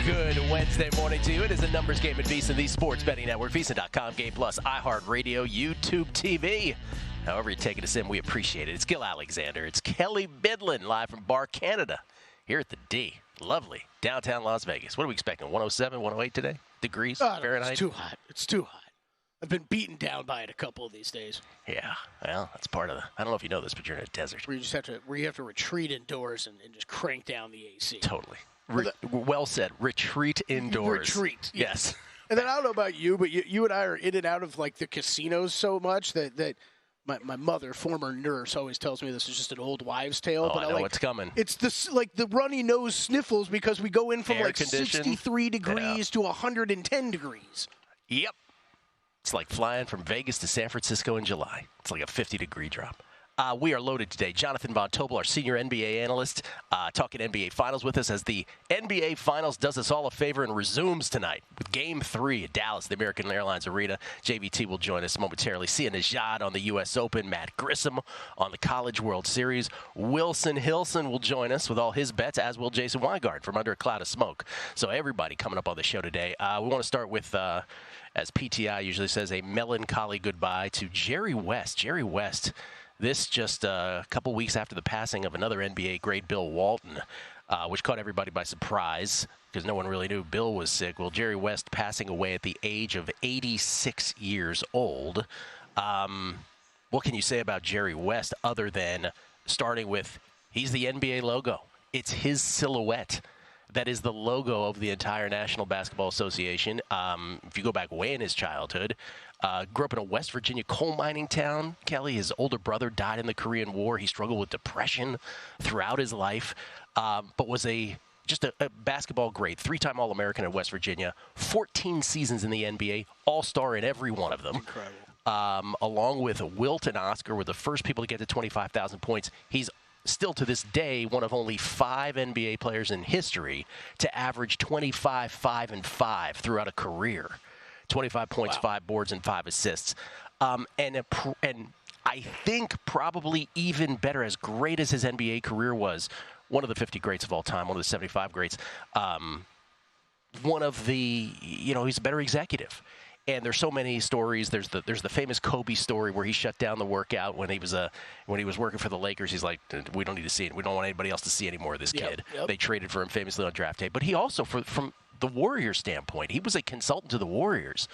Good Wednesday morning to you. It is a numbers game at VSiN, the Sports Betting Network, VSiN.com, Game Plus, iHeartRadio, YouTube TV. However you're taking us in, we appreciate it. It's Gil Alexander. It's Kelly Bidlin, live from Bar Canada, here at the D. Lovely. Downtown Las Vegas. What are we expecting, 107, 108 today? Degrees Fahrenheit? It's too hot. It's too hot. I've been beaten down by it a couple of these days. Yeah, well, that's part of the, I don't know if you know this, but you're in a desert. Where you have to retreat indoors and just crank down the AC. Totally. Well said. Retreat indoors. Retreat. Yes. And then I don't know about you, but you and I are in and out of like the casinos so much that my mother, former nurse, always tells me this is just an old wives' tale. Oh, but I know what's coming. It's this like the runny nose sniffles because we go in from Air like condition. 63 degrees to 110 degrees. Yep. It's like flying from Vegas to San Francisco in July. It's like a 50-degree drop. We are loaded today. Jonathan Von Tobel, our senior NBA analyst, talking NBA Finals with us as the NBA Finals does us all a favor and resumes tonight with Game 3 at Dallas, the American Airlines Arena. JVT will join us momentarily. Sia Nejad on the U.S. Open. Matt Grissom on the College World Series. Wilson Hilson will join us with all his bets, as will Jason Weingart from Under a Cloud of Smoke. So everybody coming up on the show today. We want to start with, as PTI usually says, a melancholy goodbye to Jerry West. Jerry West. This just a couple weeks after the passing of another NBA great, Bill Walton, which caught everybody by surprise because no one really knew Bill was sick. Well, Jerry West passing away at the age of 86 years old. What can you say about Jerry West other than starting with he's the NBA logo? It's his silhouette. That is the logo of the entire National Basketball Association. If you go back way in his childhood, grew up in a West Virginia coal mining town. Kelly, his older brother, died in the Korean War. He struggled with depression throughout his life, but was just a basketball great, three-time All-American at West Virginia, 14 seasons in the NBA, all-star in every one of them. Incredible. Along with Wilt and Oscar were the first people to get to 25,000 points. He's still to this day one of only 5 NBA players in history to average 25, 5, and 5 throughout a career. 25 points, 5 boards, and 5 assists. And I think probably even better, as great as his NBA career was, one of the 50 greats of all time, one of the 75 greats, one of the, he's a better executive. And there's so many stories. There's the famous Kobe story where he shut down the workout when he was working for the Lakers. He's like, we don't need to see it. We don't want anybody else to see any more of this kid. Yep. They traded for him famously on draft day. But he also, from the Warriors standpoint, he was a consultant to the Warriors.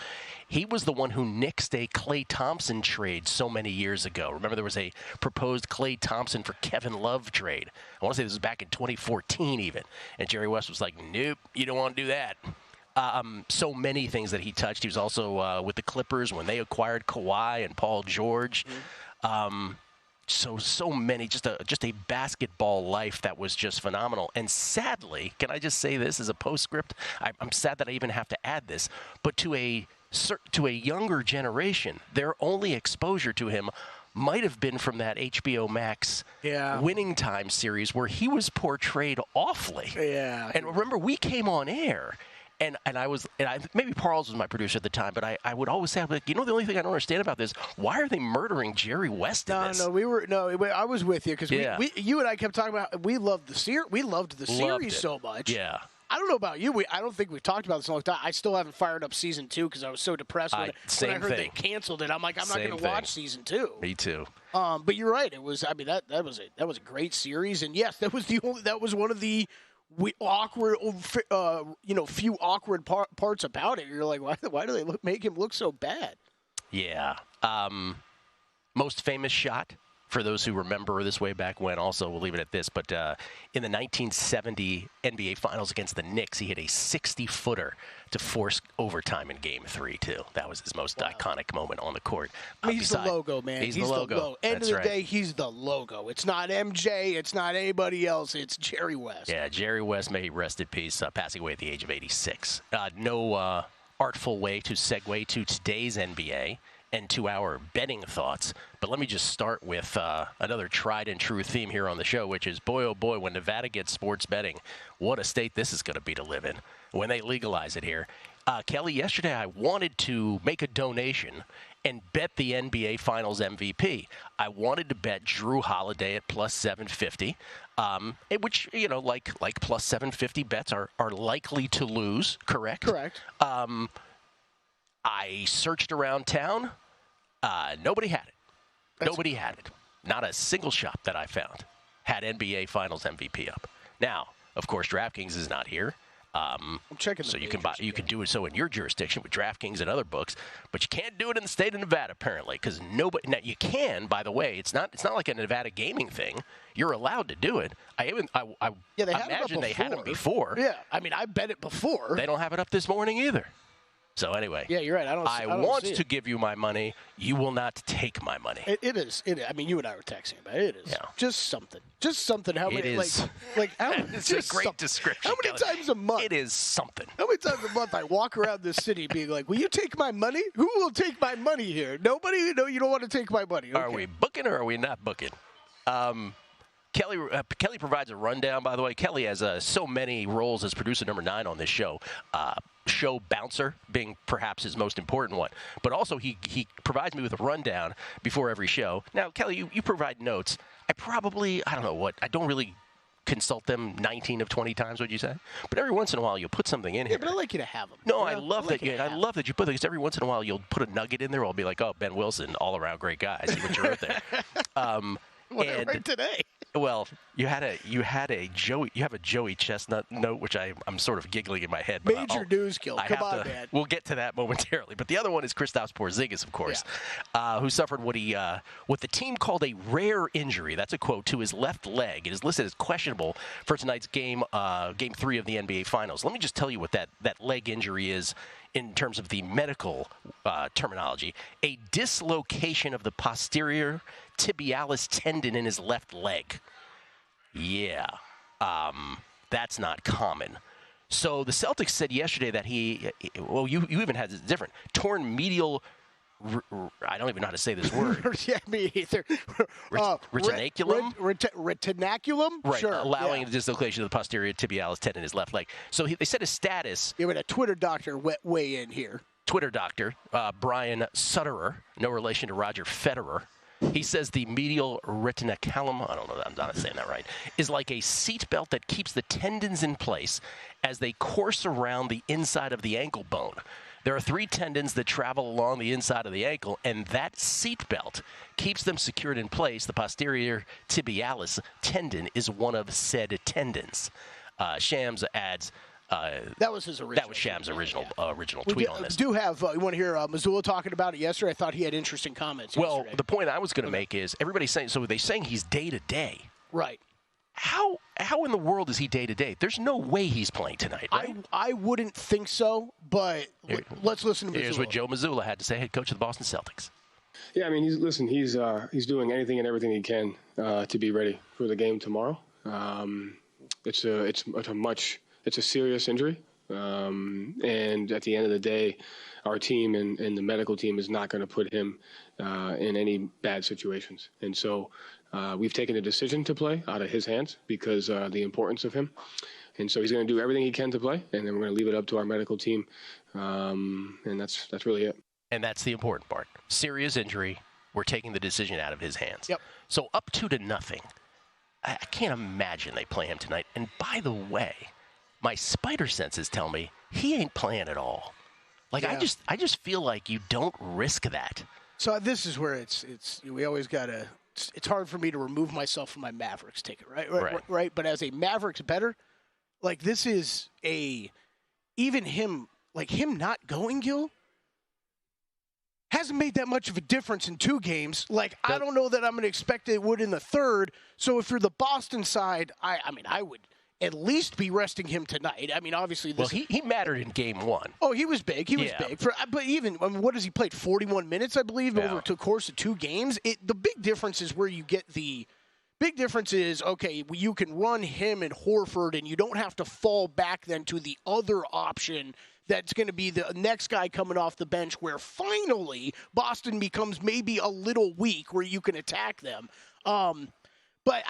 He was the one who nixed a Klay Thompson trade so many years ago. Remember, there was a proposed Klay Thompson for Kevin Love trade. I want to say this was back in 2014 even. And Jerry West was like, nope, you don't want to do that. So many things that he touched. He was also with the Clippers when they acquired Kawhi and Paul George. So many, just a basketball life that was just phenomenal. And sadly, can I just say this as a postscript? I'm sad that I even have to add this, but to a younger generation, their only exposure to him might have been from that HBO Max Winning Time series where he was portrayed awfully. Yeah. And remember, we came on air. And maybe Parles was my producer at the time, but I would always say, like, the only thing I don't understand about this, why are they murdering Jerry West in this? I was with you because you and I kept talking about we loved the series so much. Yeah. I don't know about you. I don't think we've talked about this in a long time. I still haven't fired up season 2 because I was so depressed when I heard they canceled it. I'm like, I'm not going to watch season 2. Me too. But you're right. It was. I mean, that was a great series, and yes, that was one of the few awkward parts about it. You're like, why do they make him look so bad? Yeah. Most famous shot, for those who remember this way back when, also we'll leave it at this, but in the 1970 NBA Finals against the Knicks, he hit a 60-footer to force overtime in Game 3, too. That was his most iconic moment on the court. He's the logo, man. He's the logo. End of the day, he's the logo. It's not MJ. It's not anybody else. It's Jerry West. Yeah, Jerry West, may he rest in peace, passing away at the age of 86. No artful way to segue to today's NBA and to our betting thoughts. But let me just start with another tried and true theme here on the show, which is, boy, oh boy, when Nevada gets sports betting, what a state this is going to be to live in when they legalize it here. Kelly, yesterday I wanted to make a donation and bet the NBA Finals MVP. I wanted to bet Drew Holiday at plus 750, which, like plus 750 bets are likely to lose, correct? Correct. I searched around town. Nobody had it. Nobody had it. Not a single shop that I found had NBA Finals MVP up. Now, of course, DraftKings is not here. I'm checking. So you can do it so in your jurisdiction with DraftKings and other books, but you can't do it in the state of Nevada apparently because nobody. Now you can, by the way. It's not like a Nevada gaming thing. You're allowed to do it. I imagine they had them before. Yeah, I mean I bet it before. They don't have it up this morning either. So anyway, yeah, you're right. I want to give you my money. You will not take my money. It is. I mean, you and I were texting about it. It is just something. Just something. How many? It is. It's a great description. How many times a month? It is something. How many times a month I walk around this city being like, "Will you take my money? Who will take my money here? Nobody. No, you don't want to take my money. Okay. Are we booking or are we not booking? Kelly provides a rundown, by the way. Kelly has so many roles as producer number 9 on this show. Show bouncer being perhaps his most important one. But also he provides me with a rundown before every show. Now, Kelly, you provide notes. I don't really consult them 19 of 20 times, would you say? But every once in a while you'll put something in here. Yeah, but I like you to have them. No, I love that you put them because every once in a while you'll put a nugget in there. I'll be like, oh, Ben Wilson, all around great guy. See what you wrote there. What I write today? Well, you have a Joey Chestnut note, which I'm sort of giggling in my head. But Major news kill. Come on, man. We'll get to that momentarily. But the other one is Kristaps Porzingis, of course, who suffered what the team called a rare injury. That's a quote to his left leg. It is listed as questionable for tonight's game 3 of the NBA Finals. Let me just tell you what that leg injury is in terms of the medical terminology. A dislocation of the posterior tibialis tendon in his left leg. Yeah, that's not common. So the Celtics said yesterday that you even had this different torn medial. I don't even know how to say this word. Yeah, me either. Retinaculum? Retinaculum? Right, sure. allowing the dislocation of the posterior tibialis tendon in his left leg. So they said his status. Yeah, but a Twitter doctor weigh in here. Twitter doctor, Brian Sutterer, no relation to Roger Federer. He says the medial retinaculum, I don't know, I'm not saying that right, is like a seatbelt that keeps the tendons in place as they course around the inside of the ankle bone. There are 3 tendons that travel along the inside of the ankle, and that seatbelt keeps them secured in place. The posterior tibialis tendon is one of said tendons. Shams adds... that was his original. That was Shams' original tweet on this. You want to hear Mazzulla talking about it yesterday? I thought he had interesting comments yesterday. Well, the point I was going to make is everybody's saying, so they're saying he's day-to-day. Right. How in the world is he day-to-day? There's no way he's playing tonight, right? I wouldn't think so, but let's listen to Mazzulla. Here's what Joe Mazzulla had to say, head coach of the Boston Celtics. Yeah, I mean, he's doing anything and everything he can to be ready for the game tomorrow. It's a serious injury, and at the end of the day, our team and the medical team is not going to put him in any bad situations. And so we've taken a decision to play out of his hands because the importance of him. And so he's going to do everything he can to play, and then we're going to leave it up to our medical team, and that's really it. And that's the important part. Serious injury. We're taking the decision out of his hands. Yep. So up 2-0. I can't imagine they play him tonight. And by the way, my spider senses tell me he ain't playing at all. Like, yeah. I just feel like you don't risk that. So this is where we always gotta. It's hard for me to remove myself from my Mavericks ticket, right? But as a Mavericks bettor, like this is even him not going, Gil, hasn't made that much of a difference in 2 games. Like, I don't know that I'm going to expect it would in the 3rd. So if you're the Boston side, I would at least be resting him tonight. I mean, obviously this. Well, he mattered in game 1. Oh, he was big. He was big. But even, what has he played? 41 minutes, I believe, over the course of 2 games. The big difference is where you get the. Big difference is, okay, you can run him and Horford, and you don't have to fall back then to the other option that's going to be the next guy coming off the bench where finally Boston becomes maybe a little weak where you can attack them. But,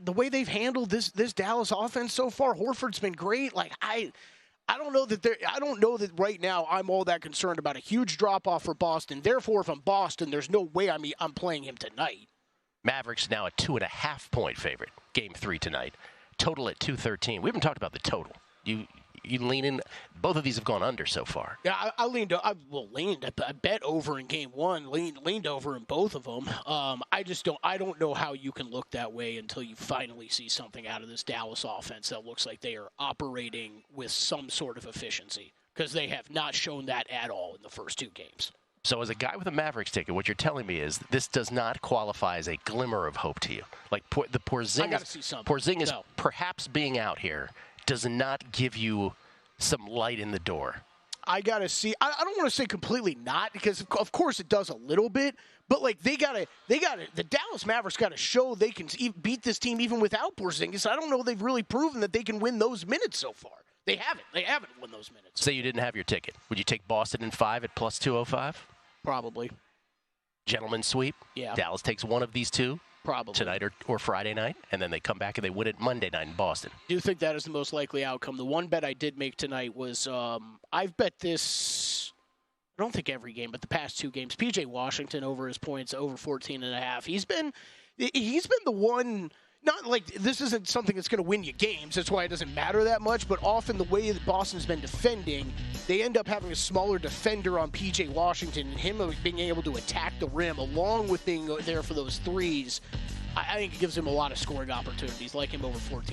the way they've handled this Dallas offense so far, Horford's been great. Like, I don't know that right now I'm all that concerned about a huge drop-off for Boston. Therefore, if I'm Boston, there's no way I'm playing him tonight. Mavericks now a 2.5-point favorite. Game 3 tonight. Total at 213. We haven't talked about the total. You lean in. Both of these have gone under so far. Yeah, I bet over in game 1. Leaned over in both of them. I don't know how you can look that way until you finally see something out of this Dallas offense that looks like they are operating with some sort of efficiency, because they have not shown that at all in the first 2 games. So as a guy with a Mavericks ticket, what you're telling me is this does not qualify as a glimmer of hope to you. Like the Porzingis perhaps being out here does not give you some light in the door. I got to see. I don't want to say completely not, because of course it does a little bit, but like the Dallas Mavericks got to show they can beat this team even without Porzingis. I don't know they've really proven that they can win those minutes so far. They haven't won those minutes. Say you didn't have your ticket. Would you take Boston in 5 at plus 205? Probably. Gentleman's sweep? Yeah. Dallas takes one of these two? Probably. Tonight or Friday night, and then they come back and they win it Monday night in Boston. I do think that is the most likely outcome. The one bet I did make tonight was I've bet this, I don't think every game, but the past 2 games. P.J. Washington over his points, over 14.5. He's been the one. Not like this isn't something that's going to win you games. That's why it doesn't matter that much. But often the way that Boston's been defending, they end up having a smaller defender on P.J. Washington, and him being able to attack the rim along with being there for those threes. I think it gives him a lot of scoring opportunities, like him over 14.5.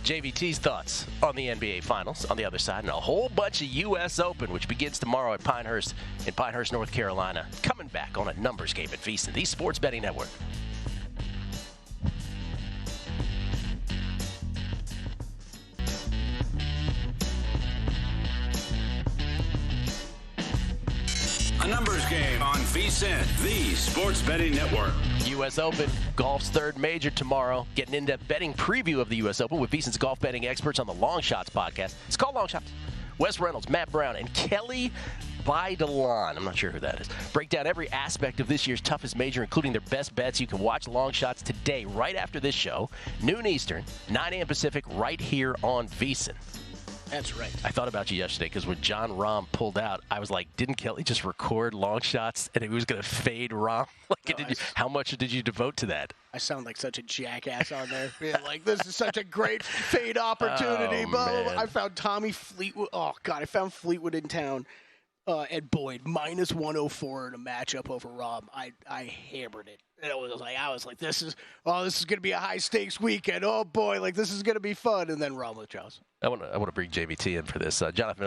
JVT's thoughts on the NBA Finals on the other side, and a whole bunch of U.S. Open, which begins tomorrow at Pinehurst in Pinehurst, North Carolina. Coming back on a numbers game at VSiN, the Sports Betting Network. A numbers game on VSiN, the Sports Betting Network. U.S. Open, golf's third major tomorrow. Get an in-depth betting preview of the U.S. Open with VSiN's golf betting experts on the Long Shots podcast. It's called Long Shots. Wes Reynolds, Matt Brown, and Kelly Baidalan. I'm not sure who that is. Break down every aspect of this year's toughest major, including their best bets. You can watch Long Shots today, right after this show, noon Eastern, 9 a.m. Pacific, right here on VSiN. That's right. I thought about you yesterday because when John Rahm pulled out, I was like, didn't Kelly just record Long Shots and he was going to fade Rahm? How much did you devote to that? I sound like such a jackass on there. Being like, this is such a great fade opportunity. I found Tommy Fleetwood. Oh, God, I found Fleetwood in town. And Boyd, minus 104 in a matchup over Rahm. I hammered it. And I was like, this is going to be a high-stakes weekend. Oh, boy, like, this is going to be fun. And then Rahm withdraws. I want to bring JVT in for this. Jonathan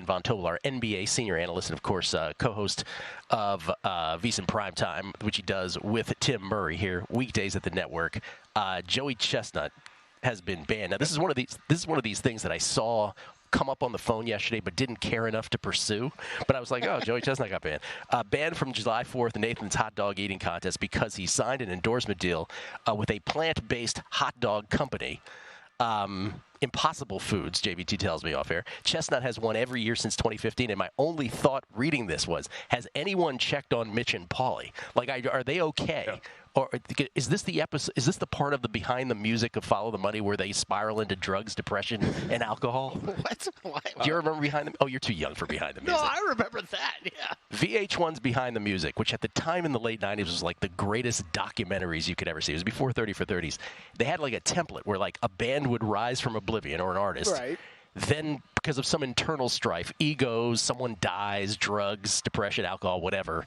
Von Tobel, our NBA senior analyst, and, of course, co-host of VSiN Primetime, which he does with Tim Murray here, weekdays at the network. Joey Chestnut has been banned. Now, this is one of these things that I saw come up on the phone yesterday but didn't care enough to pursue. But I was like, oh, Joey Chestnut got banned. Banned from July 4th Nathan's hot dog eating contest because he signed an endorsement deal with a plant-based hot dog company. Impossible Foods, JVT tells me off air. Chestnut has won every year since 2015, and my only thought reading this was, has anyone checked on Mitch and Paulie? Like, are they okay? Yeah. Or is this the episode? Is this the part of the behind the music of Follow the Money where they spiral into drugs, depression, and alcohol? What? Do you remember Behind the? Oh, you're too young for Behind the Music. No, I remember that. Yeah. VH1's Behind the Music, which at the time in the late 90s was like the greatest documentaries you could ever see. It was before 30 for 30s. They had like a template where like a band would rise from oblivion, or an artist. Right. Then, because of some internal strife, egos, someone dies, drugs, depression, alcohol, whatever,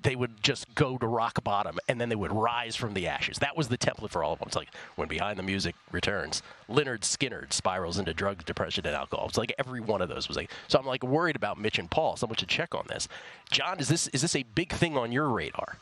they would just go to rock bottom, and then they would rise from the ashes. That was the template for all of them. It's like, when Behind the Music returns, Lynyrd Skynyrd spirals into drugs, depression, and alcohol. It's like every one of those was like. So I'm like worried about Mitch and Paul. Someone should check on this. John, is this a big thing on your radar?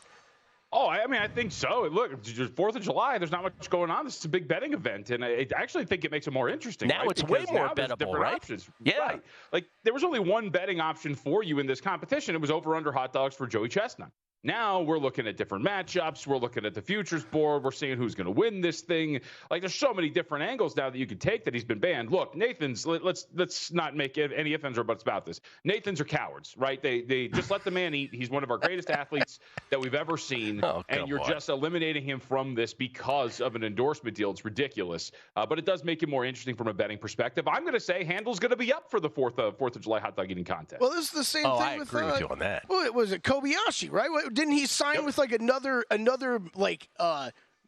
Oh, I mean, I think so. Look, it's 4th of July. There's not much going on. This is a big betting event, and I actually think it makes it more interesting. Now right? It's because way more bettable, right? Options. Yeah. Right. Like, there was only one betting option for you in this competition. It was over-under hot dogs for Joey Chestnut. Now we're looking at different matchups. We're looking at the futures board. We're seeing who's going to win this thing. Like, there's so many different angles now that you can take that he's been banned. Look, Nathan's, let's not make any ifs, ands, or buts about this. Nathans are cowards, right? They just let the man eat. He's one of our greatest athletes that we've ever seen. And you're just eliminating him from this because of an endorsement deal. It's ridiculous. But it does make it more interesting from a betting perspective. I'm going to say Handel's going to be up for the 4th of July hot dog eating contest. Well, this is the same thing I with agree with you on that. Well, it was Kobayashi, right? Didn't he sign with like another like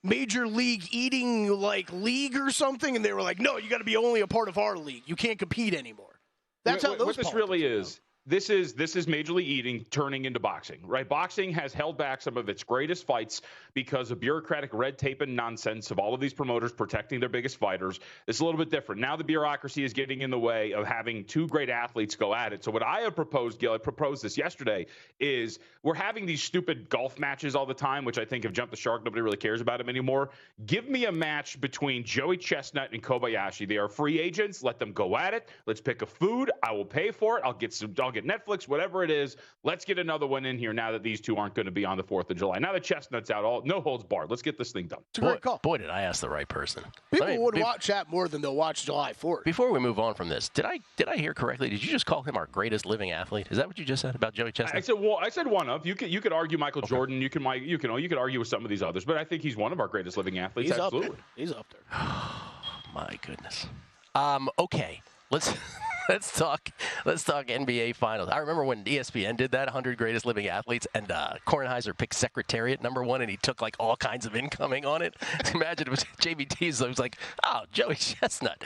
major league eating like league or something? And they were like, no, you got to be only a part of our league. You can't compete anymore. That's how those. What this really is. This is Major League Eating turning into boxing, right? Boxing has held back some of its greatest fights because of bureaucratic red tape and nonsense of all of these promoters protecting their biggest fighters. It's a little bit different. Now the bureaucracy is getting in the way of having two great athletes go at it. So what I have proposed, Gil, I proposed this yesterday, is we're having these stupid golf matches all the time, which I think have jumped the shark. Nobody really cares about them anymore. Give me a match between Joey Chestnut and Kobayashi. They are free agents. Let them go at it. Let's pick a food. I will pay for it. I'll get Netflix, whatever it is. Let's get another one in here now that these two aren't going to be on the 4th of July. Now that Chestnut's out, no holds barred. Let's get this thing done. It's a great call. Boy, did I ask the right person. People would watch that more than they'll watch July 4th. Before we move on from this, did I hear correctly? Did you just call him our greatest living athlete? Is that what you just said about Joey Chestnut? I said one of. You could argue Michael Jordan. You could argue with some of these others, but I think he's one of our greatest living athletes. He's absolutely. Up there. He's up there. My goodness. Okay. Let's talk NBA Finals. I remember when ESPN did that 100 greatest living athletes, and Kornheiser picked Secretariat #1, and he took like all kinds of incoming on it. Imagine it was JVT's. So it was like, oh, Joey Chestnut.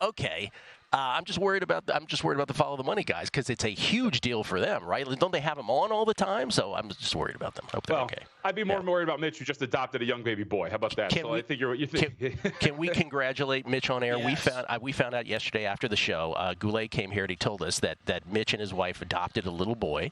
Okay. I'm just worried about the follow the money guys because it's a huge deal for them, right? Don't they have them on all the time? So I'm just worried about them. Hope they're okay. I'd be more worried about Mitch, who just adopted a young baby boy. How about that? Can we congratulate Mitch on air? Yes. We found out yesterday after the show. Goulet came here and he told us that Mitch and his wife adopted a little boy.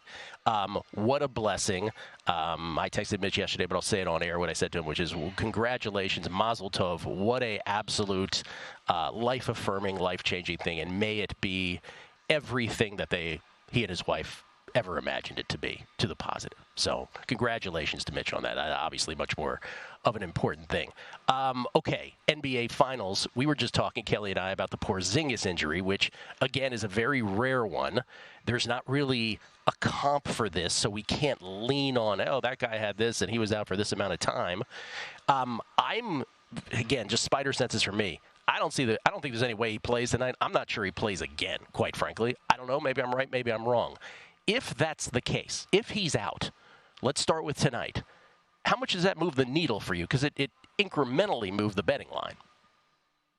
What a blessing. I texted Mitch yesterday, but I'll say it on air what I said to him, which is congratulations, Mazel Tov. What a absolute life-affirming, life-changing thing, and may it be everything that he and his wife ever imagined it to be, to the positive. So congratulations to Mitch on that. Obviously much more of an important thing. Okay, NBA Finals. We were just talking, Kelly and I, about the Porzingis injury, which, again, is a very rare one. There's not really a comp for this, so we can't lean on, that guy had this and he was out for this amount of time. Again, just spider senses for me. I don't think there's any way he plays tonight. I'm not sure he plays again, quite frankly. I don't know. Maybe I'm right. Maybe I'm wrong. If that's the case, if he's out, let's start with tonight. How much does that move the needle for you? Because it incrementally moved the betting line.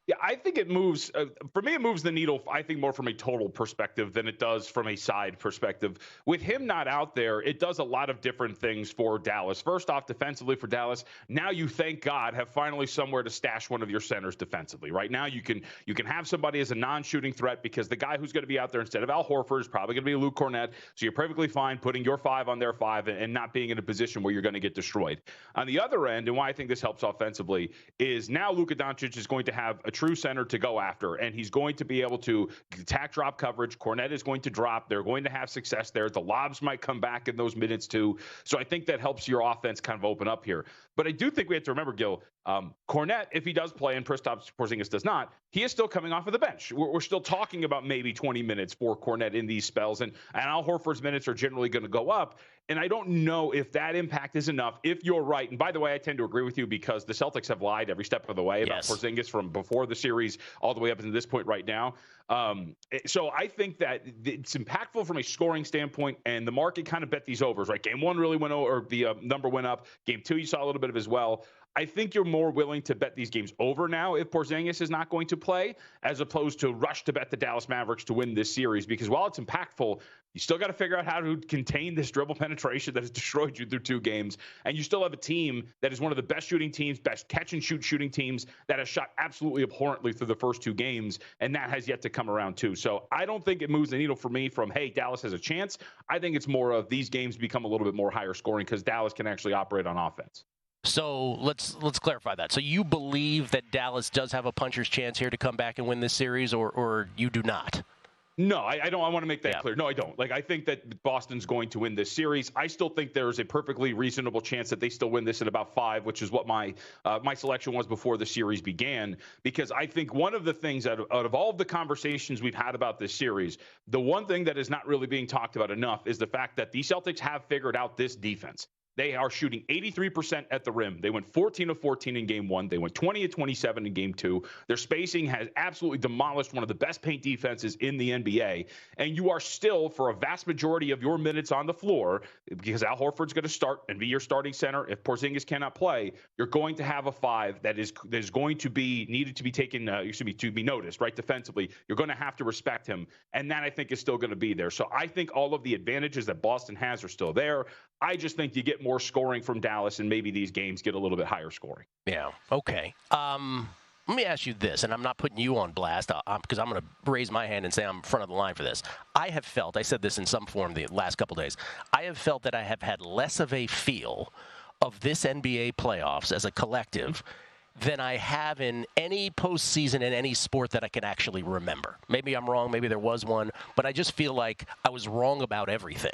Yeah, I think it moves. For me, it moves the needle, I think, more from a total perspective than it does from a side perspective. With him not out there, it does a lot of different things for Dallas. First off, defensively for Dallas, now you, thank God, have finally somewhere to stash one of your centers defensively. Right now, you can have somebody as a non-shooting threat because the guy who's going to be out there instead of Al Horford is probably going to be Luke Cornett. So you're perfectly fine putting your 5 on their 5 and not being in a position where you're going to get destroyed. On the other end, and why I think this helps offensively, is now Luka Doncic is going to have a true center to go after, and he's going to be able to attack drop coverage. Cornette is going to drop. They're going to have success there. The lobs might come back in those minutes too. So I think that helps your offense kind of open up here. But I do think we have to remember, Gil, Cornette, if he does play and Kristaps Porzingis does not, he is still coming off of the bench. We're still talking about maybe 20 minutes for Cornette in these spells, and Al Horford's minutes are generally going to go up. And I don't know if that impact is enough, if you're right. And by the way, I tend to agree with you because the Celtics have lied every step of the way about Porzingis from before the series all the way up to this point right now. So I think that it's impactful from a scoring standpoint, and the market kind of bet these overs, right? Game 1 really went over, or the number went up. Game 2, you saw a little bit of as well. I think you're more willing to bet these games over now if Porzingis is not going to play, as opposed to rush to bet the Dallas Mavericks to win this series. Because while it's impactful, you still got to figure out how to contain this dribble penetration that has destroyed you through 2 games. And you still have a team that is one of the best shooting teams, best catch-and-shoot shooting teams that has shot absolutely abhorrently through the first 2 games, and that has yet to come around too. So I don't think it moves the needle for me from, hey, Dallas has a chance. I think it's more of these games become a little bit more higher scoring because Dallas can actually operate on offense. So let's clarify that. So you believe that Dallas does have a puncher's chance here to come back and win this series, or you do not? No, I don't. I want to make that clear. No, I don't. Like, I think that Boston's going to win this series. I still think there's a perfectly reasonable chance that they still win this in about 5, which is what my selection was before the series began. Because I think one of the things out of all of the conversations we've had about this series, the one thing that is not really being talked about enough is the fact that the Celtics have figured out this defense. They are shooting 83% at the rim. They went 14 of 14 in game 1. They went 20 of 27 in game 2. Their spacing has absolutely demolished one of the best paint defenses in the NBA. And you are still, for a vast majority of your minutes on the floor, because Al Horford's going to start and be your starting center. If Porzingis cannot play, you're going to have a 5 that is going to be needed to be taken, to be noticed, right? Defensively, you're going to have to respect him. And that, I think, is still going to be there. So I think all of the advantages that Boston has are still there. I just think you get more scoring from Dallas, and maybe these games get a little bit higher scoring. Yeah, okay. Let me ask you this, and I'm not putting you on blast because I'm going to raise my hand and say I'm front of the line for this. I have felt, I said this in some form the last couple days, I have felt that I have had less of a feel of this NBA playoffs as a collective than I have in any postseason in any sport that I can actually remember. Maybe I'm wrong. Maybe there was one. But I just feel like I was wrong about everything,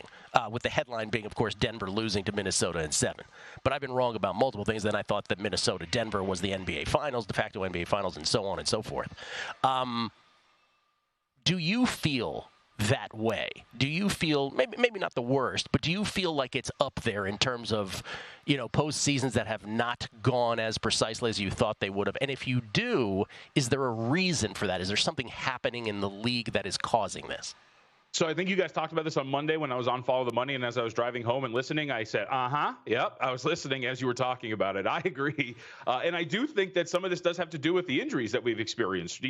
with the headline being, of course, Denver losing to Minnesota in 7. But I've been wrong about multiple things. Then I thought that Minnesota-Denver was the NBA Finals, de facto NBA Finals, and so on and so forth. Do you feel that way? Do you feel, maybe not the worst, but do you feel like it's up there in terms of, postseasons that have not gone as precisely as you thought they would have? And if you do, is there a reason for that? Is there something happening in the league that is causing this? So I think you guys talked about this on Monday when I was on Follow the Money, and as I was driving home and listening, I said, yep, I was listening as you were talking about it. I agree. And I do think that some of this does have to do with the injuries that we've experienced.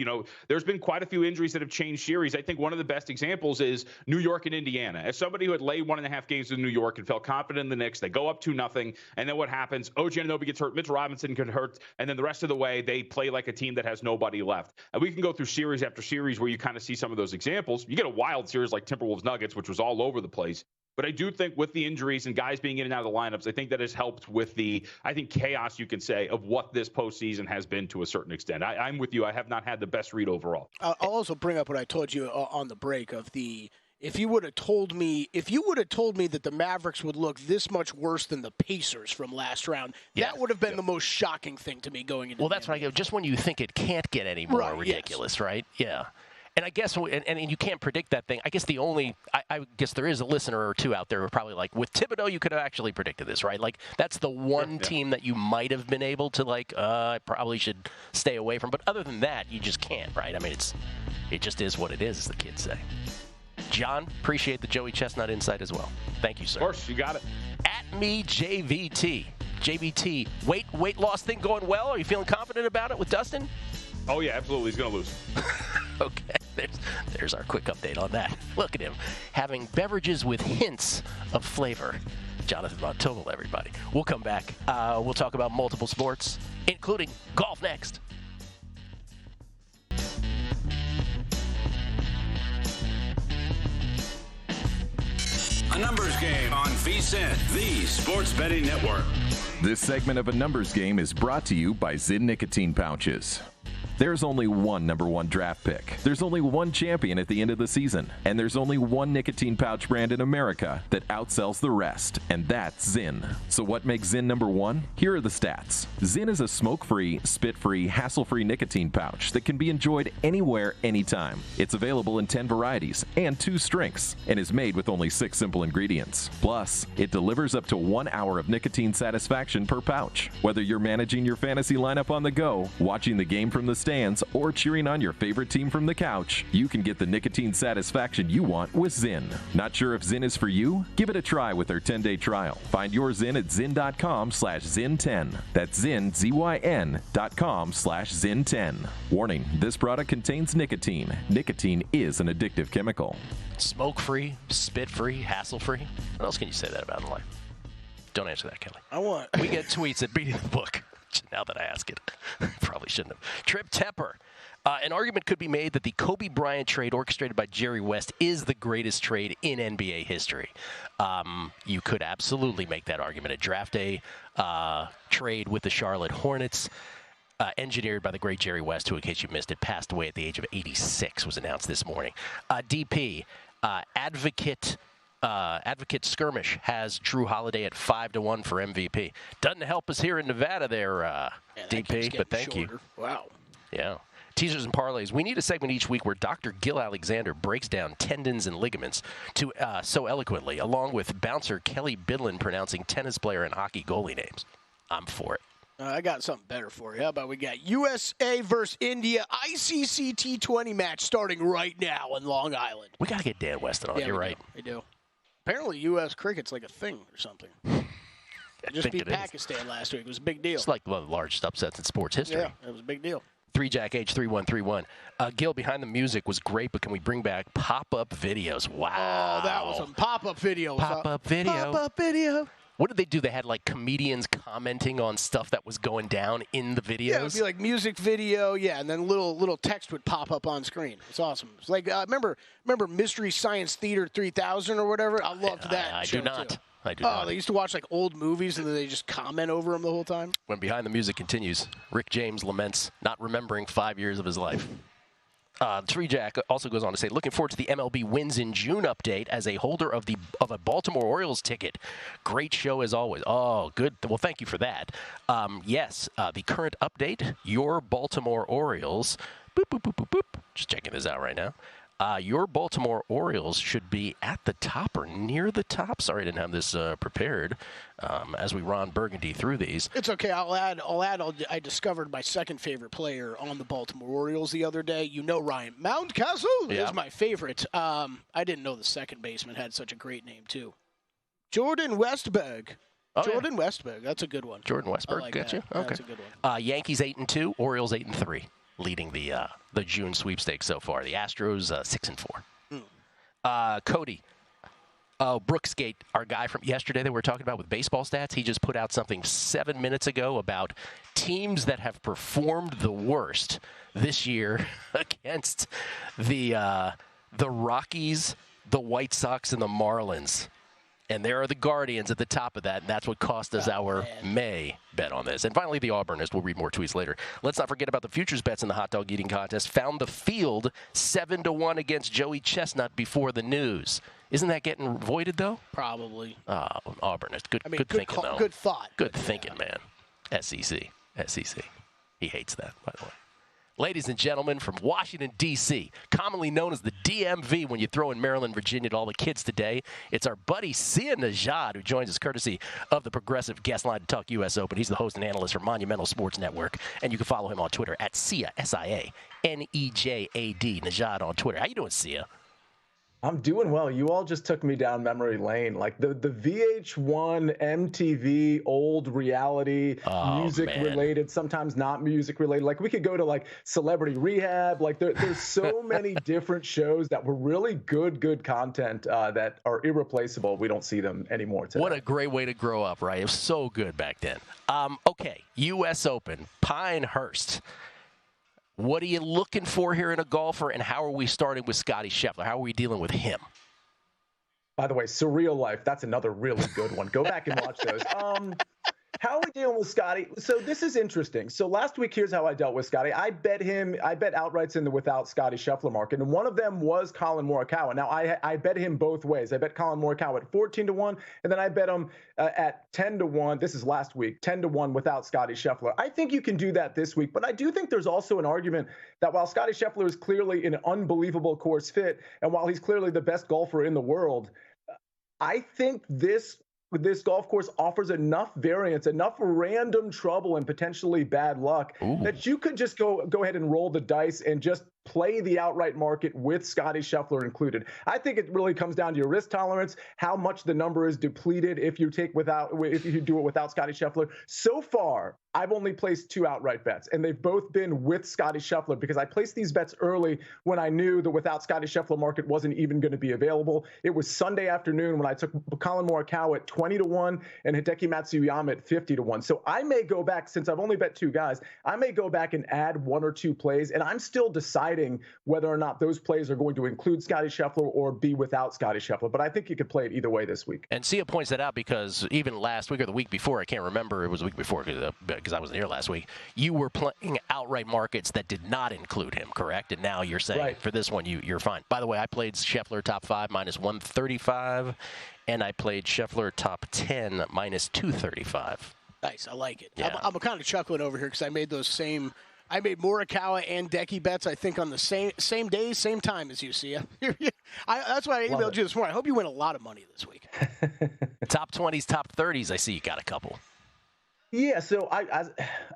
There's been quite a few injuries that have changed series. I think one of the best examples is New York and Indiana. As somebody who had laid 1.5 games in New York and felt confident in the Knicks, they go up 2-0, and then what happens? OG Anunoby gets hurt, Mitchell Robinson gets hurt, and then the rest of the way, they play like a team that has nobody left. And we can go through series after series where you kind of see some of those examples. You get a wild series like Timberwolves Nuggets, which was all over the place. But I do think with the injuries and guys being in and out of the lineups, I think that has helped with the, chaos, you can say, of what this postseason has been to a certain extent. I'm with you. I have not had the best read overall. I'll also bring up what I told you on the break of the, if you would have told me that the Mavericks would look this much worse than the Pacers from last round, that would have been the most shocking thing to me going into. Well, that's what I go. Just when you think it can't get any more ridiculous, right? Yeah. And I guess, and you can't predict that thing. I guess I guess there is a listener or two out there who are probably like, with Thibodeau, you could have actually predicted this, right? Like, that's the one team that you might have been able to, I probably should stay away from. But other than that, you just can't, right? I mean, it just is what it is, as the kids say. John, appreciate the Joey Chestnut insight as well. Thank you, sir. Of course, you got it. At me, JVT. JVT, weight loss thing going well? Are you feeling confident about it with Dustin? Oh, yeah, absolutely. He's going to lose. Okay, there's our quick update on that. Look at him, having beverages with hints of flavor. Jonathan Von Tobel, everybody. We'll come back. We'll talk about multiple sports, including golf next. A numbers game on VSiN, the sports betting network. This segment of A Numbers Game is brought to you by ZYN nicotine pouches. There's only one number one draft pick. There's only one champion at the end of the season. And there's only one nicotine pouch brand in America that outsells the rest, and that's ZYN. So what makes ZYN number one? Here are the stats. ZYN is a smoke-free, spit-free, hassle-free nicotine pouch that can be enjoyed anywhere, anytime. It's available in 10 varieties and 2 strengths, and is made with only 6 simple ingredients. Plus, it delivers up to 1 hour of nicotine satisfaction per pouch. Whether you're managing your fantasy lineup on the go, watching the game from the stands, or cheering on your favorite team from the couch, you can get the nicotine satisfaction you want with ZYN. Not sure if ZYN is for you? Give it a try with their 10-day trial. Find your ZYN at zyn.com/ZYN10. That's ZYN, ZYN.com/ZYN10. Warning, this product contains nicotine. Nicotine is an addictive chemical. Smoke-free, spit-free, hassle-free. What else can you say that about in life? Don't answer that, Kelly. We get tweets at Beating the Book. Now that I ask it, probably shouldn't have. Trip Tepper. An argument could be made that the Kobe Bryant trade orchestrated by Jerry West is the greatest trade in NBA history. You could absolutely make that argument. A draft day trade with the Charlotte Hornets. engineered by the great Jerry West, who, in case you missed it, passed away at the age of 86, was announced this morning. DP, Advocate Skirmish has Drew Holiday at 5-1 for MVP. Doesn't help us here in Nevada there, DP, but thank you. Wow. Yeah. Teasers and parlays. We need a segment each week where Dr. Gil Alexander breaks down tendons and ligaments so eloquently, along with bouncer Kelly Bidlin pronouncing tennis player and hockey goalie names. I'm for it. I got something better for you. How about we got USA versus India ICC T20 match starting right now in Long Island. We got to get Dan Weston on. Yeah, You're right. We do. Apparently, U.S. cricket's like a thing or something. Just beat Pakistan last week. It was a big deal. It's like one of the largest upsets in sports history. Yeah, it was a big deal. 3Jack H3131. Gil, behind the music was great, but can we bring back pop-up videos? Wow. Oh, that was a pop-up video. Pop-up video. Pop-up video. What did they do? They had like comedians commenting on stuff that was going down in the videos? Yeah, it would be like music video, yeah, and then little text would pop up on screen. It's awesome. It's like remember Mystery Science Theater 3000 or whatever? I loved that. I do not. Too. I do not. They used to watch like old movies and then they just comment over them the whole time. When Behind the Music continues, Rick James laments not remembering 5 years of his life. Tree Jack also goes on to say, looking forward to the MLB Wins in June update as a holder of a Baltimore Orioles ticket. Great show as always. Oh, good. Well, thank you for that. Yes, the current update, your Baltimore Orioles. Boop, boop, boop, boop, boop. Just checking this out right now. Your Baltimore Orioles should be at the top or near the top. Sorry I didn't have this prepared as we Ron Burgundy through these. It's okay. I'll add. I discovered my second favorite player on the Baltimore Orioles the other day. You know Ryan Mountcastle is my favorite. I didn't know the second baseman had such a great name, too. Jordan Westberg. Jordan Westberg. That's a good one. Jordan Westberg. Like Gotcha. that. Okay. That's a good one. Yankees 8-2, Orioles 8-3. Leading the June sweepstakes so far. The Astros 6-4. Cody, Brooksgate, our guy from yesterday that we were talking about with baseball stats, he just put out something 7 minutes ago about teams that have performed the worst this year against the Rockies, the White Sox, and the Marlins. And there are the Guardians at the top of that, and that's what cost us our May bet on this. And finally, the Auburnist. We'll read more tweets later. Let's not forget about the futures bets in the hot dog eating contest. Found the field 7-1 against Joey Chestnut before the news. Isn't that getting voided, though? Probably. Auburnist. Good thinking, though. Good thought. Good thinking, man. SEC. He hates that, by the way. Ladies and gentlemen, from Washington, D.C., commonly known as the DMV when you throw in Maryland, Virginia to all the kids today, it's our buddy Sia Nejad who joins us courtesy of the Progressive Guest Line to talk U.S. Open. He's the host and analyst for Monumental Sports Network, and you can follow him on Twitter at Sia, S-I-A-N-E-J-A-D, Nejad on Twitter. How you doing, Sia? I'm doing well. You all just took me down memory lane. Like the VH1, MTV, old reality, music-related, sometimes not music-related. Like we could go to like Celebrity Rehab. Like there's so many different shows that were really good content that are irreplaceable. We don't see them anymore today. What a great way to grow up, right? It was so good back then. Okay, U.S. Open, Pinehurst. What are you looking for here in a golfer, and how are we starting with Scottie Scheffler? How are we dealing with him? By the way, Surreal Life, that's another really good one. Go back and watch those. How are we dealing with Scottie? So this is interesting. So last week, here's how I dealt with Scottie. I bet outrights in the without Scottie Scheffler market, and one of them was Colin Morikawa. Now, I bet him both ways. I bet Colin Morikawa at 14-1, and then I bet him at 10-1. This is last week, 10-1 without Scottie Scheffler. I think you can do that this week, but I do think there's also an argument that while Scottie Scheffler is clearly an unbelievable course fit, and while he's clearly the best golfer in the world, I think this golf course offers enough variance, enough random trouble and potentially bad luck that you could just go ahead and roll the dice and just play the outright market with Scottie Scheffler included. I think it really comes down to your risk tolerance, how much the number is depleted if you do it without Scottie Scheffler. So far, I've only placed 2 outright bets, and they've both been with Scottie Scheffler because I placed these bets early when I knew the without Scottie Scheffler market wasn't even going to be available. It was Sunday afternoon when I took Colin Morikawa at 20-1 and Hideki Matsuyama at 50-1. So I may go back, since I've only bet 2 guys, I may go back and add 1 or 2 plays, and I'm still deciding whether or not those plays are going to include Scottie Scheffler or be without Scottie Scheffler. But I think you could play it either way this week. And Sia points that out because even last week or the week before, I can't remember, it was the week before, because because I wasn't here last week, you were playing outright markets that did not include him, correct? And now you're saying for this one, you're fine. By the way, I played Scheffler top 5 minus 135, and I played Scheffler top 10 minus 235. Nice, I like it. Yeah. I'm kind of chuckling over here because I made I made Morikawa and Decky bets, I think, on the same day, same time as you, see. That's why I emailed you this morning. I hope you win a lot of money this week. Top 20s, top 30s, I see you got a couple. Yeah, so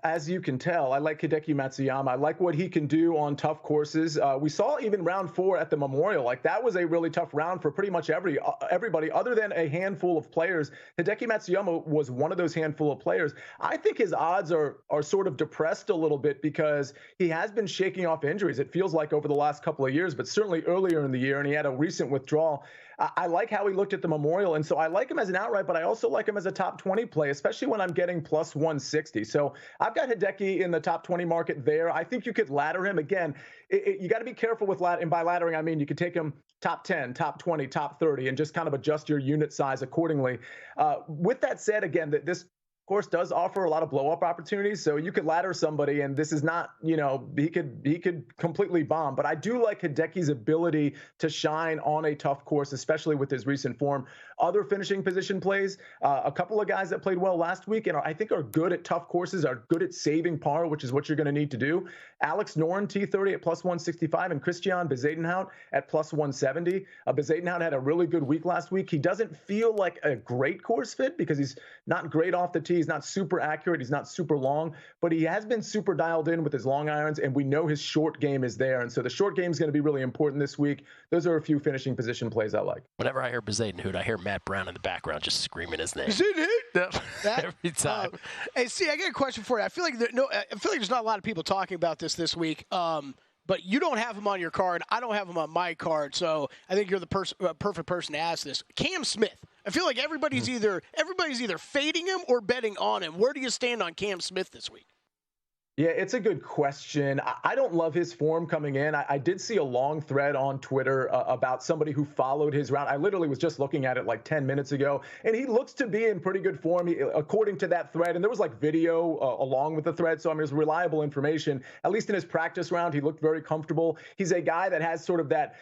as you can tell, I like Hideki Matsuyama. I like what he can do on tough courses. We saw even round 4 at the Memorial. Like, that was a really tough round for pretty much everybody other than a handful of players. Hideki Matsuyama was one of those handful of players. I think his odds are sort of depressed a little bit because he has been shaking off injuries. It feels like over the last couple of years, but certainly earlier in the year, and he had a recent withdrawal. I like how he looked at the Memorial, and so I like him as an outright, but I also like him as a top 20 play, especially when I'm getting plus 160. So I've got Hideki in the top 20 market there. I think you could ladder him. Again, you got to be careful with ladder, and by laddering, I mean you could take him top 10, top 20, top 30, and just kind of adjust your unit size accordingly. With that said, again, this course does offer a lot of blow-up opportunities, so you could ladder somebody, and this is not, he could completely bomb. But I do like Hideki's ability to shine on a tough course, especially with his recent form. Other finishing position plays, a couple of guys that played well last week and I think are good at tough courses, are good at saving par, which is what you're going to need to do. Alex Noren, T30 at plus 165, and Christian Bezuidenhout at plus 170. Bezuidenhout had a really good week last week. He doesn't feel like a great course fit because he's not great off the tee. He's not super accurate. He's not super long, but he has been super dialed in with his long irons, and we know his short game is there. And so the short game is going to be really important this week. Those are a few finishing position plays I like. Whenever I hear Bezuidenhout, I hear Matt Brown in the background just screaming his name. Bezuidenhout? Every time. Hey, see, I got a question for you. I feel like there's not a lot of people talking about this week. But you don't have him on your card. I don't have him on my card. So I think you're the perfect person to ask this. Cam Smith. I feel like everybody's either fading him or betting on him. Where do you stand on Cam Smith this week? Yeah, it's a good question. I don't love his form coming in. I did see a long thread on Twitter about somebody who followed his round. I literally was just looking at it like 10 minutes ago, and he looks to be in pretty good form according to that thread. And there was like video along with the thread, so I mean, it was reliable information. At least in his practice round, he looked very comfortable. He's a guy that has sort of that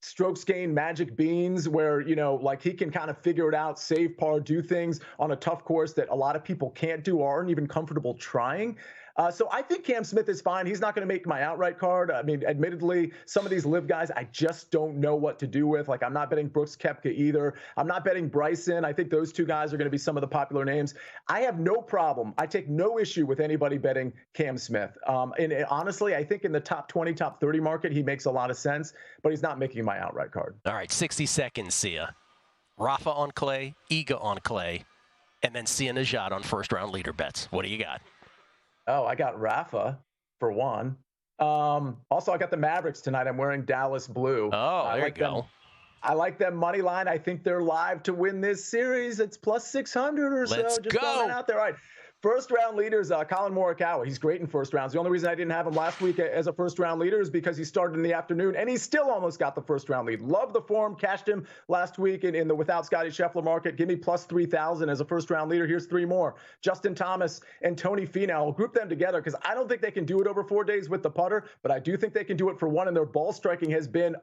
strokes gained magic beans where, like he can kind of figure it out, save par, do things on a tough course that a lot of people can't do or aren't even comfortable trying. So I think Cam Smith is fine. He's not going to make my outright card. I mean, admittedly, some of these live guys, I just don't know what to do with. Like, I'm not betting Brooks Koepka either. I'm not betting Bryson. I think those two guys are going to be some of the popular names. I have no problem. I take no issue with anybody betting Cam Smith. And honestly, I think in the top 20, top 30 market, he makes a lot of sense, but he's not making my outright card. All right, 60 seconds, Sia. Rafa on clay, Iga on clay, and then Sia Nejad on first-round leader bets. What do you got? Oh, I got Rafa for one. Also, I got the Mavericks tonight. I'm wearing Dallas blue. Oh, there you go. I like them money line. I think they're live to win this series. It's plus 600 or so. Let's just throwing it out there. All right. First round leaders, Colin Morikawa. He's great in first rounds. The only reason I didn't have him last week as a first round leader is because he started in the afternoon, and he still almost got the first round lead. Love the form. Cashed him last week in the without Scotty Scheffler market. Give me plus 3,000 as a first round leader. Here's three more. Justin Thomas and Tony Finau. I'll group them together because I don't think they can do it over 4 days with the putter, but I do think they can do it for one, and their ball striking has been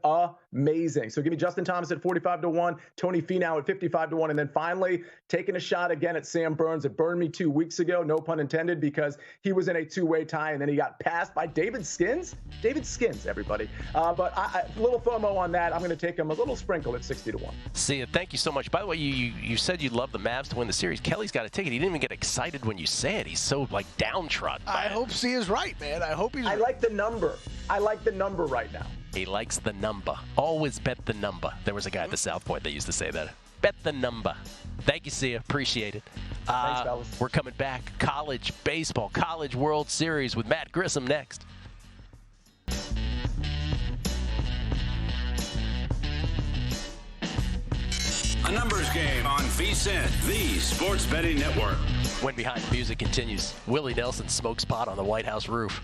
amazing. So give me Justin Thomas at 45-1, Tony Finau at 55-1, and then finally taking a shot again at Sam Burns. It burned me 2 weeks ago. No pun intended, because he was in a two-way tie, and then he got passed by David Skins. David Skins, everybody. But a little FOMO on that. I'm going to take him a little sprinkle at 60-1. See you. Thank you so much. By the way, you said you'd love the Mavs to win the series. Kelly's got a ticket. He didn't even get excited when you say it. He's so, downtrodden. I hope C is right, man. I hope he's right. I like the number. I like the number right now. He likes the number. Always bet the number. There was a guy at the South Point that used to say that. Bet the number. Thank you, Sia. Appreciate it. Thanks, fellas. We're coming back. College baseball, College World Series with Matt Grissom next. A numbers game on VSiN, the sports betting network. When Behind the Music continues, Willie Nelson smokes pot on the White House roof.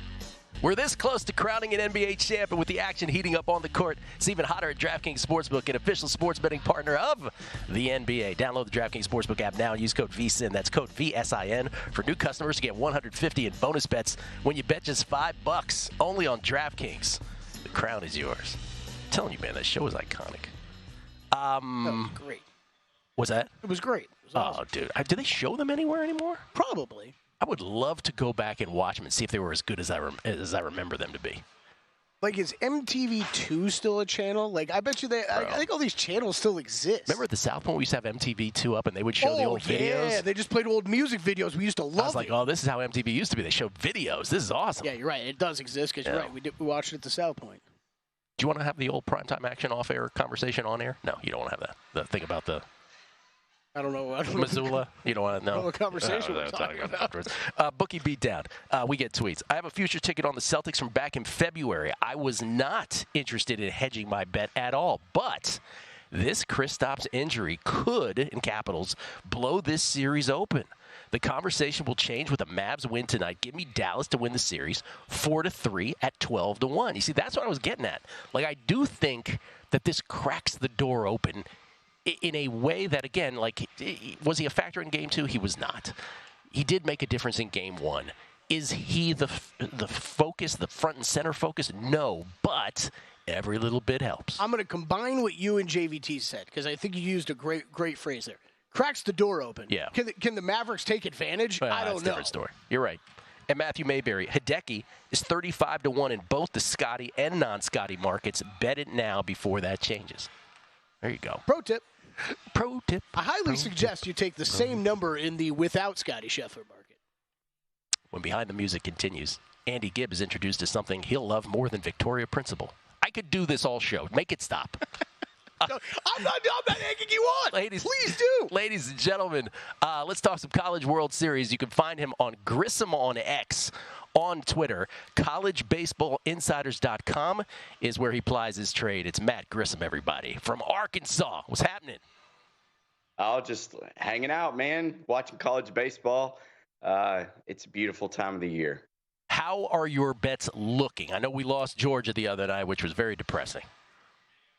We're this close to crowning an NBA champion with the action heating up on the court. It's even hotter at DraftKings Sportsbook, an official sports betting partner of the NBA. Download the DraftKings Sportsbook app now and use code VSiN. That's code VSIN for new customers to get $150 in bonus bets when you bet just $5 only on DraftKings. The crown is yours. I'm telling you, man, that show was iconic. That was great. Was that? It was great. It was awesome. Oh, dude. Do they show them anywhere anymore? Probably. I would love to go back and watch them and see if they were as good as I remember them to be. Like, is MTV2 still a channel? Like, I bet you I think all these channels still exist. Remember at the South Point we used to have MTV2 up and they would show the old videos? Yeah, they just played old music videos. We used to love it. I was like, oh, this is how MTV used to be. They showed videos. This is awesome. Yeah, you're right. It does exist because you're right. We watched it at the South Point. Do you want to have the old primetime action off-air conversation on air? No, you don't want to have that. The thing about the... I don't know. Missoula? You don't want to know? I don't know what conversation we're talking about. Bookie Beatdown. We get tweets. I have a future ticket on the Celtics from back in February. I was not interested in hedging my bet at all, but this Kristaps injury could, in capitals, blow this series open. The conversation will change with the Mavs win tonight. Give me Dallas to win the series 4-3 at 12-1. You see, that's what I was getting at. Like, I do think that this cracks the door open in a way that, again, like, was he a factor in Game 2? He was not. He did make a difference in Game 1. Is he the focus, the front and center focus? No, but every little bit helps. I'm going to combine what you and JVT said, because I think you used a great phrase there. Cracks the door open. Yeah. Can the Mavericks take advantage? Well, I don't know. That's a different story. You're right. And Matthew Mayberry, Hideki is 35-1 in both the Scotty and non-Scotty markets. Bet it now before that changes. There you go. Pro tip. Pro tip. I highly suggest you take the same number in the without Scotty Scheffler market. When Behind the Music continues, Andy Gibb is introduced to something he'll love more than Victoria Principal. I could do this all show. Make it stop. No, I'm not egging you on. Ladies, please do. Ladies and gentlemen, let's talk some College World Series. You can find him on Grissom on X, on Twitter. CollegeBaseballInsiders.com is where he plies his trade. It's Matt Grissom, everybody, from Arkansas. What's happening? Oh, just hanging out, man. Watching college baseball. It's a beautiful time of the year. How are your bets looking? I know we lost Georgia the other night, which was very depressing.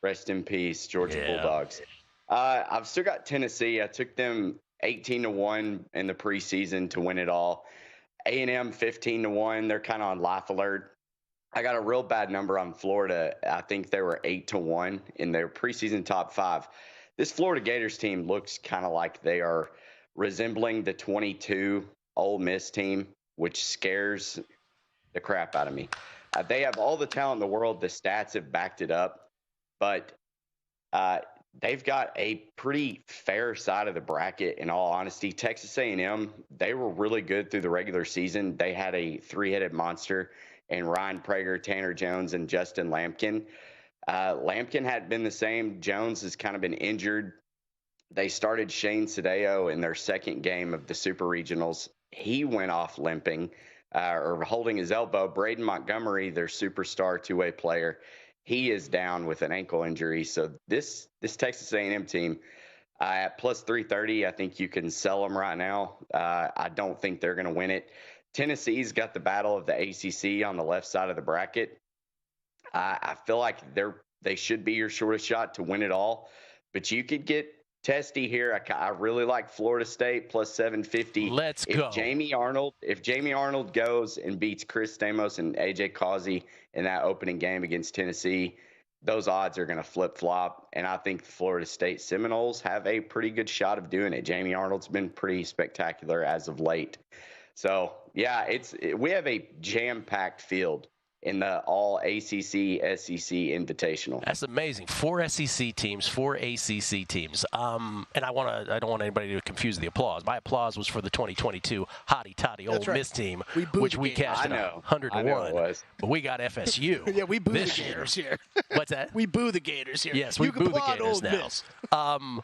Rest in peace, Georgia Bulldogs. I've still got Tennessee. I took them 18-1 in the preseason to win it all. A&M 15-1. They're kind of on life alert. I got a real bad number on Florida. I think they were 8-1 in their preseason top 5. This Florida Gators team looks kind of like they are resembling the 22 Ole Miss team, which scares the crap out of me. They have all the talent in the world. The stats have backed it up. But they've got a pretty fair side of the bracket, in all honesty. Texas A&M, they were really good through the regular season. They had a three-headed monster in Ryan Prager, Tanner Jones, and Justin Lampkin. Lampkin hadn't been the same. Jones has kind of been injured. They started Shane Sadeo in their second game of the Super Regionals. He went off limping or holding his elbow. Braden Montgomery, their superstar two-way player, he is down with an ankle injury. So this Texas A&M team at plus 330, I think you can sell them right now. I don't think they're going to win it. Tennessee's got the battle of the ACC on the left side of the bracket. I feel like they should be your shortest shot to win it all, but you could get testy here. I really like Florida State plus 750. Let's go. If Jamie Arnold goes and beats Chris Stamos and AJ Causey in that opening game against Tennessee, those odds are going to flip-flop, and I think the Florida State Seminoles have a pretty good shot of doing it. Jamie Arnold's been pretty spectacular as of late. So, yeah, we have a jam-packed field in the all ACC, SEC Invitational. That's amazing. 4 SEC teams, 4 ACC teams. And I don't want anybody to confuse the applause. My applause was for the 2022 Hottie Toddy Ole Miss team, which we cashed 101. I know it was. But we got FSU. Yeah, we boo the Gators here. What's that? We boo the Gators here. Yes, we boo the Gators now.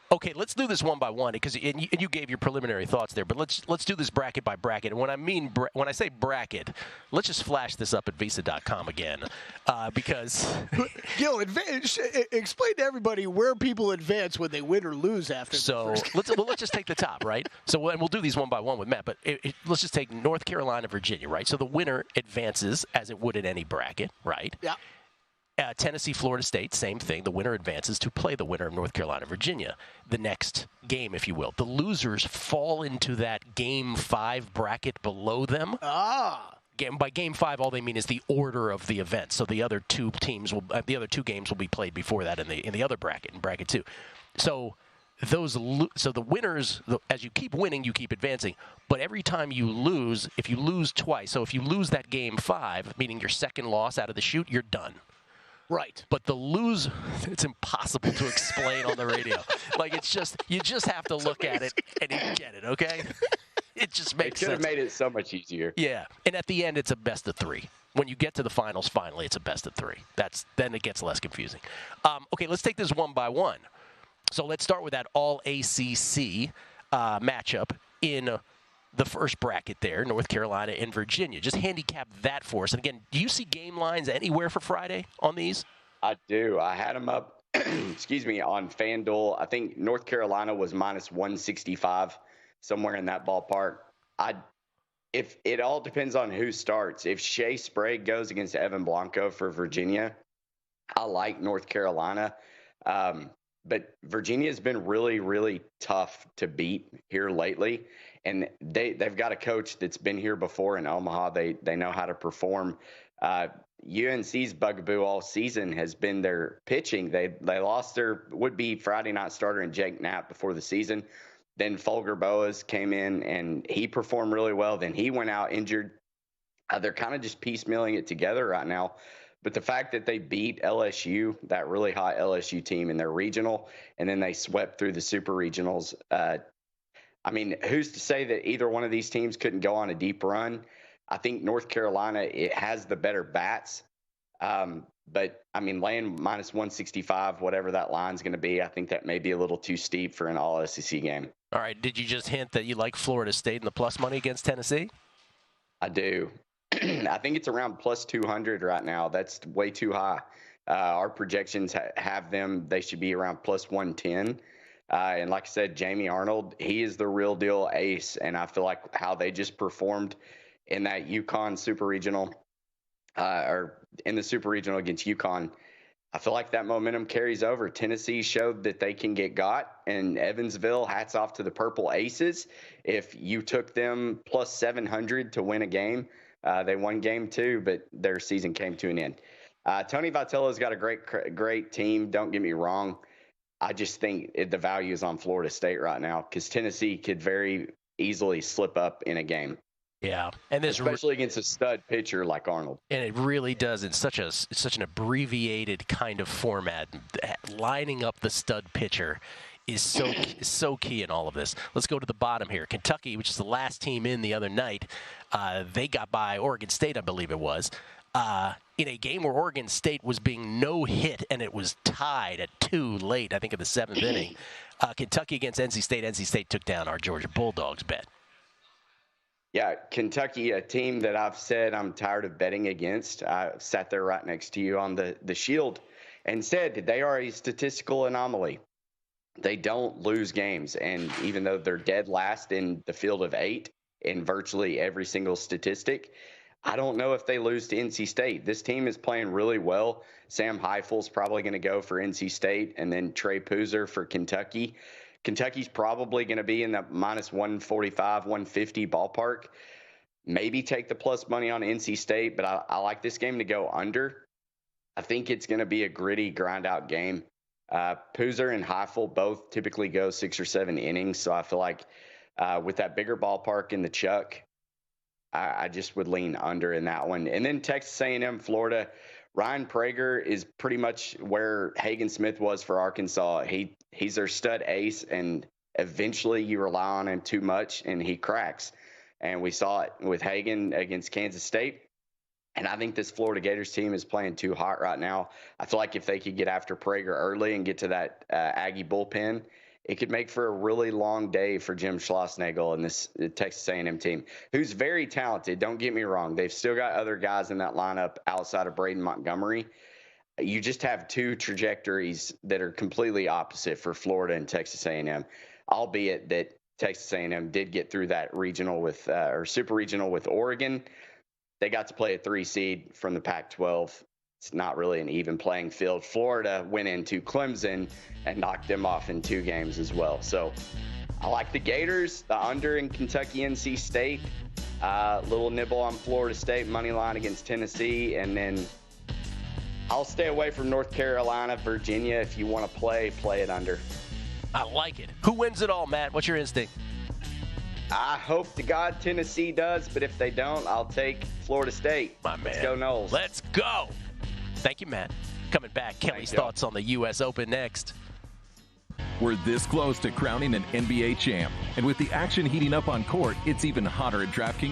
Okay, let's do this one by one because you gave your preliminary thoughts there. But let's do this bracket by bracket. And when I say bracket, let's just flash this up at VSiN.com. Aggies.com again because Gil, explain to everybody where people advance when they win or lose after. So let's just take the top, right? So and we'll do these one by one with Matt, but let's just take North Carolina, Virginia, right? So the winner advances as it would in any bracket, right? Yeah. Tennessee, Florida State, same thing. The winner advances to play the winner of North Carolina, Virginia, the next game, if you will. The losers fall into that Game 5 bracket below them. By Game 5, all they mean is the order of the event. So the other two games will be played before that in the other bracket, in bracket 2. So the winners, as you keep winning, you keep advancing. But every time you lose, if you lose twice, so if you lose that Game 5, meaning your second loss out of the chute, you're done. Right. But it's impossible to explain on the radio. Like, you just have to look at it and you get it, okay? It just makes sense. It could have made it so much easier. Yeah. And at the end, it's a best of 3. When you get to the finals, finally, it's a best of 3. Then it gets less confusing. Okay, let's take this one by one. So let's start with that all-ACC matchup in the first bracket there, North Carolina and Virginia. Just handicap that for us. And again, do you see game lines anywhere for Friday on these? I do. I had them up, excuse me, on FanDuel. I think North Carolina was minus 165, somewhere in that ballpark. If it all depends on who starts. If Shea Sprague goes against Evan Blanco for Virginia, I like North Carolina. But Virginia's been really, really tough to beat here lately. And they've got a coach that's been here before in Omaha. They know how to perform. UNC's bugaboo all season has been their pitching. They lost their would-be Friday night starter in Jake Knapp before the season. Then Folger Boas came in, and he performed really well. Then he went out injured. They're kind of just piecemealing it together right now. But the fact that they beat LSU, that really hot LSU team in their regional, and then they swept through the super regionals, I mean, who's to say that either one of these teams couldn't go on a deep run? I think North Carolina, it has the better bats. But, I mean, laying minus 165, whatever that line's going to be, I think that may be a little too steep for an all-SEC game. All right. Did you just hint that you like Florida State in the plus money against Tennessee? I do. I think it's around plus 200 right now. That's way too high. Our projections have them. They should be around plus 110. And like I said, Jamie Arnold, he is the real deal ace. And I feel like how they just performed in that UConn Super Regional, or in the Super Regional against UConn, I feel like that momentum carries over. Tennessee showed that they can get got. And Evansville, hats off to the Purple Aces. If you took them plus 700 to win a game, they won game 2, but their season came to an end. Tony Vitello's got a great team. Don't get me wrong. I just think the value is on Florida State right now because Tennessee could very easily slip up in a game. Yeah, and especially against a stud pitcher like Arnold. And it really does in such an abbreviated kind of format. Lining up the stud pitcher is so key in all of this. Let's go to the bottom here. Kentucky, which is the last team in the other night, they got by Oregon State, I believe it was. In a game where Oregon State was being no hit and it was tied at 2 late, I think in the 7th inning. Kentucky against NC State. NC State took down our Georgia Bulldogs bet. Yeah, Kentucky, a team that I've said I'm tired of betting against. I sat there right next to you on the Shield and said they are a statistical anomaly. They don't lose games, and even though they're dead last in the field of 8 in virtually every single statistic, I don't know if they lose to NC State. This team is playing really well. Sam Heifel's probably going to go for NC State, and then Trey Poozer for Kentucky. Kentucky's probably going to be in the minus 145, 150 ballpark. Maybe take the plus money on NC State, but I like this game to go under. I think it's going to be a gritty, grind-out game. Poozer and Heifel both typically go 6 or 7 innings, so I feel like with that bigger ballpark in the Chuck, I just would lean under in that one. And then Texas A&M, Florida, Ryan Prager is pretty much where Hagen Smith was for Arkansas. He's their stud ace, and eventually you rely on him too much, and he cracks. And we saw it with Hagen against Kansas State. And I think this Florida Gators team is playing too hot right now. I feel like if they could get after Prager early and get to that Aggie bullpen, it could make for a really long day for Jim Schlossnagle and this Texas A&M team, who's very talented. Don't get me wrong. They've still got other guys in that lineup outside of Braden Montgomery. You just have two trajectories that are completely opposite for Florida and Texas A&M, albeit that Texas A&M did get through that regional with or super regional with Oregon. They got to play a 3 seed from the Pac-12. It's not really an even playing field. Florida went into Clemson and knocked them off in 2 games as well. So I like the Gators, the under in Kentucky, NC State, little nibble on Florida State, money line against Tennessee, and then I'll stay away from North Carolina, Virginia. If you want to play it under. I like it. Who wins it all, Matt? What's your instinct? I hope to God Tennessee does, but if they don't, I'll take Florida State. My man. Let's go Noles. Let's go. Thank you, Matt. Coming back, Kelly's thoughts on the U.S. Open next. We're this close to crowning an NBA champ. And with the action heating up on court, it's even hotter at DraftKings.